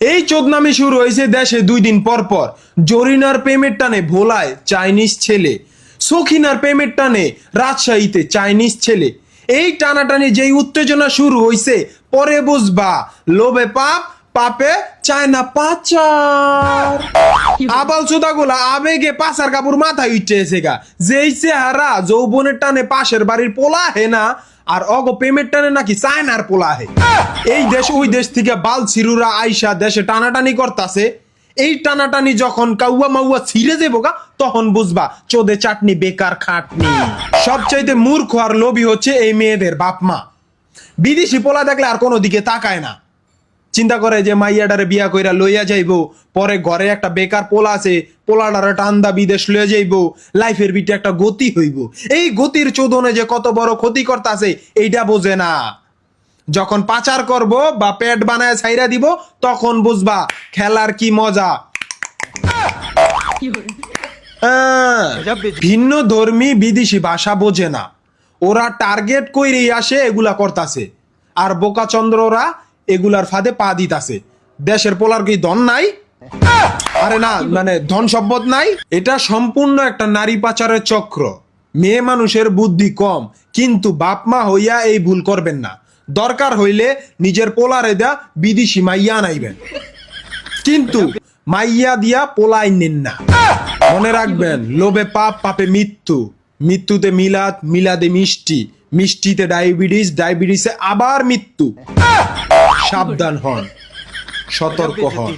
এই চোদনামি শুরু হয়েছে দেশে 2 দিন পর পর। জরিনার প্রেমের টানে ভোলায় চাইনিজ ছেলে, সখিনার প্রেমের টানে রাজশাহীতে চাইনিজ ছেলে। এই টানাটানি যেই উত্তেজনা শুরু হয়েছে, পরে বুঝবা লোভে পাপ, পাপে চায়না পাচার। আবাল চোদাগুলা আবেগে পাচার কাপড় মাথায় উঠছে গা। যেই চেহারা যৌবনের টানে পাশের বাড়ির পোলা হে না, আর অগ পেমেন্ট টানে নাকি চায়নার পোলা হে। এই দেশ ওই দেশ থেকে বালছিরুরা আইসা দেশে টানাটানি করতাছে। এই টানাটানি যখন কাউয়া মাউয়া ছিঁড়ে যাবো গা, তখন বুঝবা চোদে চাটনি বেকার খাটনি। সবচাইতে মূর্খ আর লোভী হচ্ছে এই মেয়েদের বাপ মা। বিদেশি পোলা দেখলে আর কোনো দিকে তাকায় না, চিন্তা করে যে মাইয়াডারে বিয়া কইরা লইয়া যাইবো, পরে ঘরে একটা বেকার পোলা আছে, পোলাডারে টান্দা বিদেশ লইয়া যাইবো, লাইফের বিটে একটা গতি হইব। এই গতির চোদনে যে কত বড় ক্ষতি করতেছে এইটা বোঝে না। যখন পাচার করব বা পেট বানায় ছাইরা দিব, তখন বুঝবা খেলার কি মজা। ভিন্ন ধর্মী বিদেশি ভাষা বোঝে না, ওরা টার্গেট কইরেই আসে এগুলা করতাছে। আর বোকাচন্দ্ররা এগুলার ফাঁদে পা দিতাছে। দেশের পোলার কি ধন নাই? আরে না, মানে ধন সম্পদ নাই। এটা সম্পূর্ণ একটা নারী পাচারের চক্র। মেয়ে মানুষের বুদ্ধি কম, কিন্তু বাপ মা হইয়া এই ভুল করবেন না। দরকার হইলে নিজের পোলারে দেয়া বিদেশি মাইয়া আনাইবেন, কিন্তু মাইয়া দিয়া পোলাই নেন না। মনে রাখবেন, লোভে পাপ, পাপে মৃত্যু, মৃত্যুতে মিলাদ, মিলাদে মিষ্টি, মিষ্টিতে ডায়াবেটিস, ডায়াবেটিসে আবার মৃত্যু। সাবধান হন, সতর্ক হন।